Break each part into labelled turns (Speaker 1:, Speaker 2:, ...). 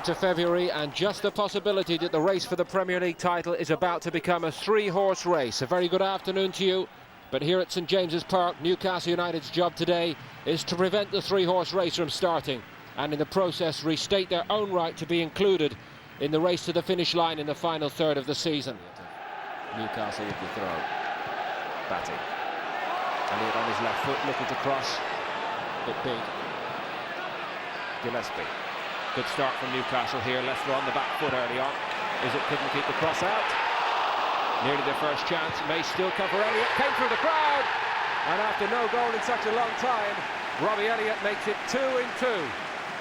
Speaker 1: into February, and just the possibility that the race for the Premier League title is about to become a three-horse race. A very good afternoon to you. But here at St James's Park, Newcastle United's job today is to prevent the three-horse race from starting, and in the process restate their own right to be included in the race to the finish line in the final third of the season. Newcastle with the throw. Batty. Elliott on his left foot, looking to cross. Bit big. Gillespie. Good start from Newcastle here. Leicester on the back foot early on. Is it couldn't keep the cross out. Nearly their first chance. May still cover Elliott. Came through the crowd. And after no goal in such a long time, Robbie Elliott makes it 2-2.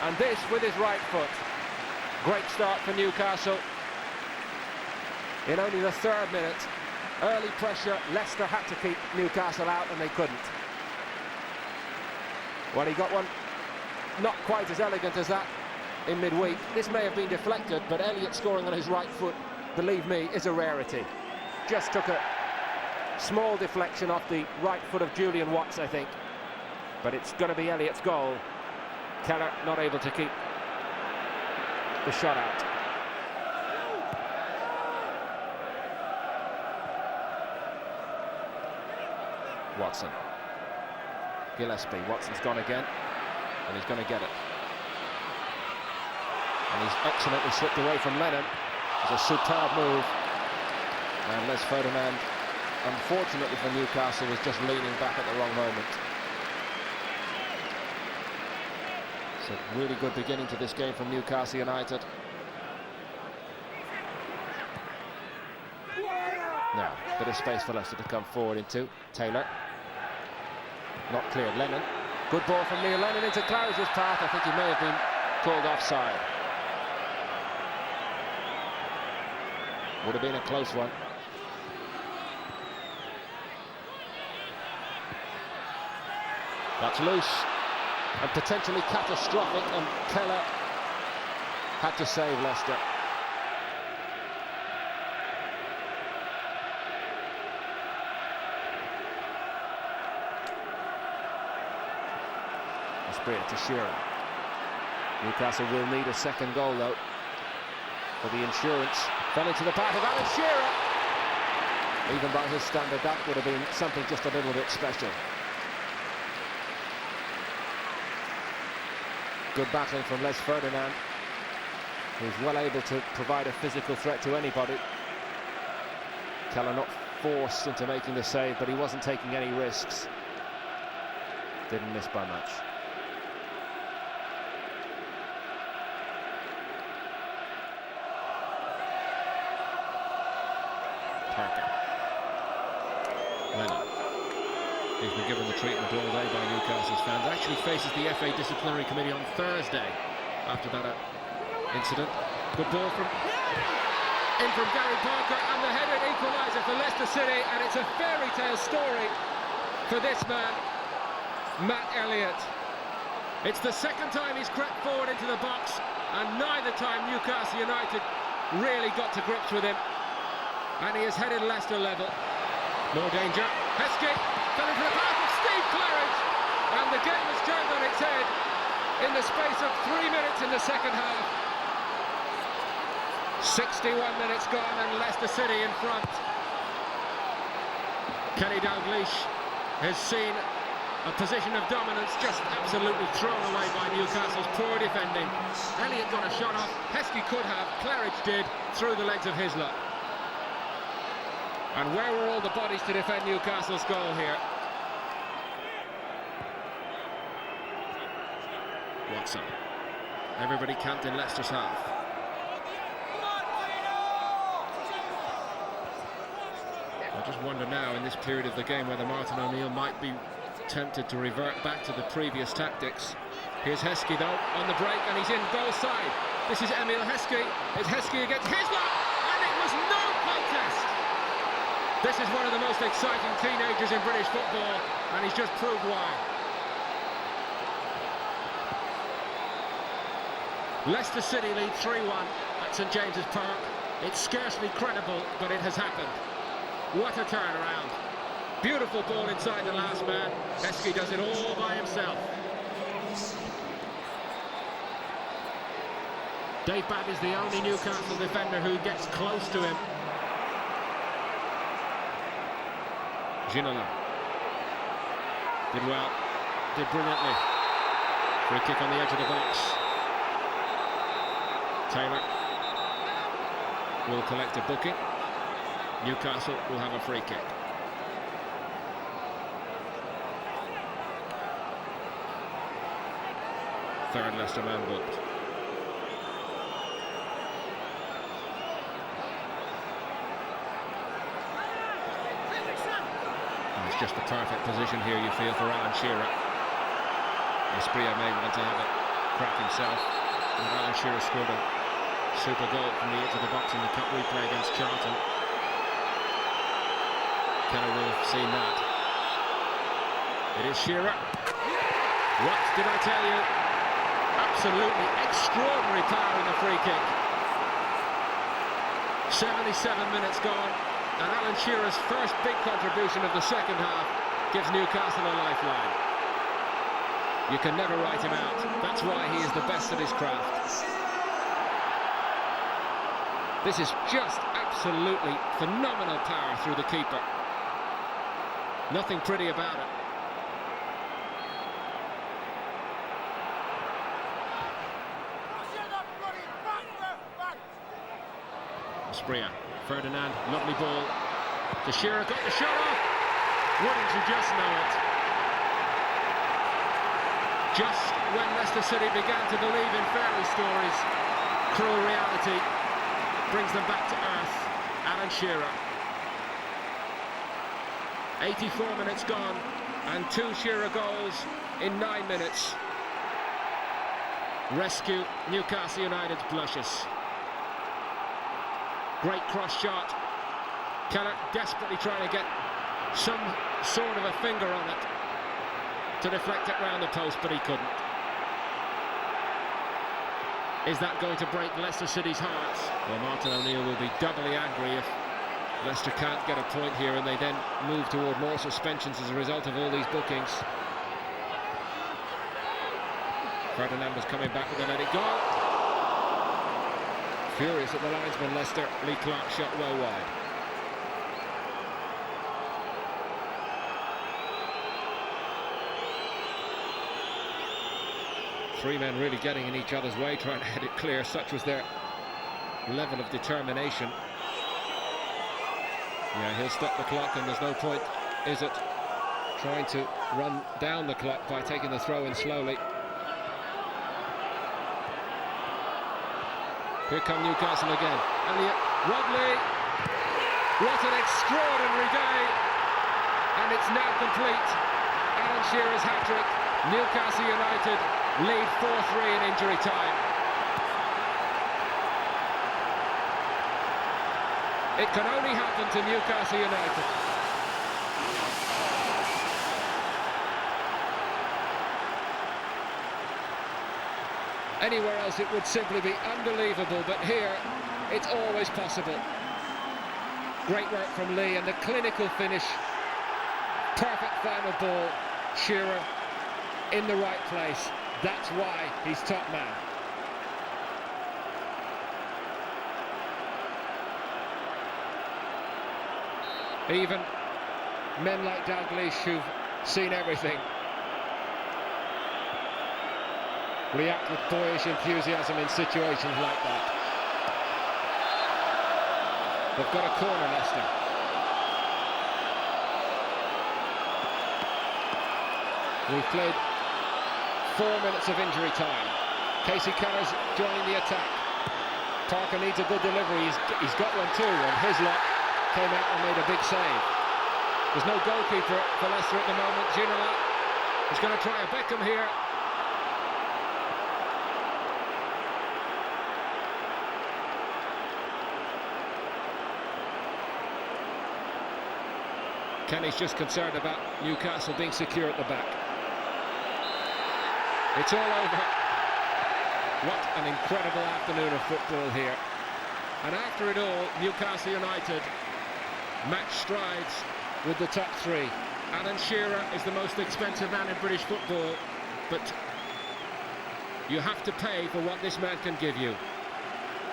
Speaker 1: And this with his right foot. Great start for Newcastle. In only the third minute, early pressure. Leicester had to keep Newcastle out and they couldn't. Well, he got one not quite as elegant as that in midweek. This may have been deflected, but Elliott scoring on his right foot, believe me, is a rarity. Just took a small deflection off the right foot of Julian Watts, I think. But it's going to be Elliott's goal. Keller not able to keep the shot out. Watson. Gillespie. Watson's gone again. And he's going to get it. And he's excellently slipped away from Lennon. It's a superb move. And Les Ferdinand, unfortunately for Newcastle, was just leaning back at the wrong moment. It's a really good beginning to this game from Newcastle United. Now, bit of space for Leicester to come forward into. Taylor. Not cleared. Lennon. Good ball from Neil Lennon into Claridge's path. I think he may have been called offside. Would have been a close one. That's loose and potentially catastrophic, and Keller had to save Leicester. To Shearer. Newcastle will need a second goal though for the insurance. Fell into the path of Alan Shearer. Even by his standard, that would have been something just a little bit special. Good battling from Les Ferdinand, who's well able to provide a physical threat to anybody. Keller not forced into making the save, but he wasn't taking any risks. Didn't miss by much. Lennon. He's been given the treatment all day by Newcastle's fans. Actually faces the FA Disciplinary Committee on Thursday after that incident. Good ball from Gary Parker, and the headed equaliser for Leicester City, and it's a fairy tale story for this man, Matt Elliott. It's the second time he's crept forward into the box, and neither time Newcastle United really got to grips with him. And he has headed Leicester level. More danger. Heskey fell into the path of Steve Claridge. And the game has turned on its head in the space of 3 minutes in the second half. 61 minutes gone and Leicester City in front. Kenny Dalglish has seen a position of dominance just absolutely thrown away by Newcastle's poor defending. Elliott got a shot off. Heskey could have. Claridge did through the legs of Hislop. And where were all the bodies to defend Newcastle's goal here? Watson. Everybody camped in Leicester's half. I just wonder now in this period of the game whether Martin O'Neill might be tempted to revert back to the previous tactics. Here's Heskey though on the break, and he's in goal side. This is Emile Heskey. It's Heskey against Hislop, and it was no contest. This is one of the most exciting teenagers in British football, and he's just proved why. Leicester City lead 3-1 at St James's Park. It's scarcely credible, but it has happened. What a turnaround. Beautiful ball inside the last man. Heskey does it all by himself. Dave Babb is the only Newcastle defender who gets close to him. Ginola did well, did brilliantly. Free kick on the edge of the box. Taylor will collect a booking. Newcastle will have a free kick. Third Leicester man booked. It's just the perfect position here, you feel, for Alan Shearer. Shearer may want to have a crack himself. And Alan Shearer scored a super goal from the edge of the box in the cup replay against Charlton. Keller will have seen that. It is Shearer. What did I tell you? Absolutely extraordinary power in the free kick. 77 minutes gone, and Alan Shearer's first big contribution of the second half gives Newcastle a lifeline. You can never write him out. That's why he is the best at his craft. This is just absolutely phenomenal power through the keeper. Nothing pretty about it. Shearer, Ferdinand, lovely ball to Shearer, got the shot off. Wouldn't you just know it? Just when Leicester City began to believe in fairy stories, cruel reality brings them back to earth. Alan Shearer. 84 minutes gone, and 2 Shearer goals in 9 minutes. Rescue Newcastle United's blushes. Great cross shot. Keller desperately trying to get some sort of a finger on it to deflect it round the post, but he couldn't. Is that going to break Leicester City's hearts? Well, Martin O'Neill will be doubly angry if Leicester can't get a point here and they then move toward more suspensions as a result of all these bookings. Ferdinand was coming back with a let it go. Furious at the linesman, Leicester. Lee Clark shot well wide. Three men really getting in each other's way, trying to head it clear. Such was their level of determination. Yeah, he'll stop the clock, and there's no point, is it, trying to run down the clock by taking the throw in slowly. Here come Newcastle again. Elliot Rodley. What an extraordinary day. And it's now complete. Alan Shearer's hat-trick. Newcastle United lead 4-3 in injury time. It can only happen to Newcastle United. Anywhere else it would simply be unbelievable, but here it's always possible. Great work from Lee and the clinical finish. Perfect final ball. Shearer in the right place. That's why he's top man. Even men like Dalglish, who've seen everything, react with boyish enthusiasm in situations like that. They've got a corner, Leicester. We've played 4 minutes of injury time. Casey Keller's joining the attack. Parker needs a good delivery. He's got one too, and Hislop came out and made a big save. There's no goalkeeper for Leicester at the moment. Ginola is going to try a Beckham here. Kenny's just concerned about Newcastle being secure at the back. It's all over. What an incredible afternoon of football here. And after it all, Newcastle United match strides with the top three. Alan Shearer is the most expensive man in British football, but you have to pay for what this man can give you.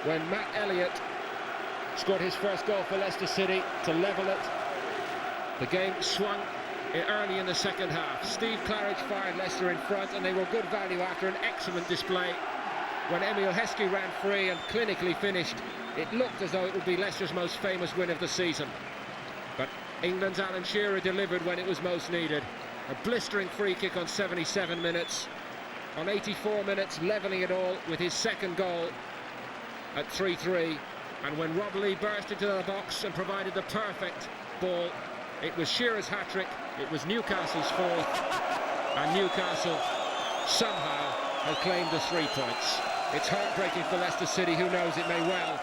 Speaker 1: when Matt Elliott scored his first goal for Leicester City to level it. The game swung early in the second half. Steve Claridge fired Leicester in front, and they were good value after an excellent display. When Heskey ran free and clinically finished, it looked as though it would be Leicester's most famous win of the season. But England's Alan Shearer delivered when it was most needed. A blistering free kick on 77 minutes. On 84 minutes, levelling it all with his second goal at 3-3. And when Rob Lee burst into the box and provided the perfect ball, it was Shearer's hat-trick, it was Newcastle's fourth, and Newcastle somehow have claimed the 3 points. It's heartbreaking for Leicester City, who knows it may well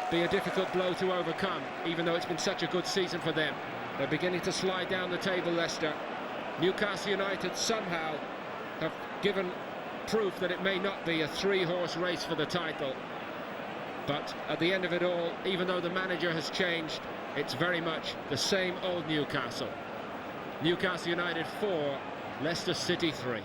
Speaker 1: be a difficult blow to overcome, even though it's been such a good season for them. They're beginning to slide down the table, Leicester. Newcastle United somehow have given proof that it may not be a 3-horse race for the title. But at the end of it all, even though the manager has changed, it's very much the same old Newcastle. Newcastle United 4, Leicester City 3.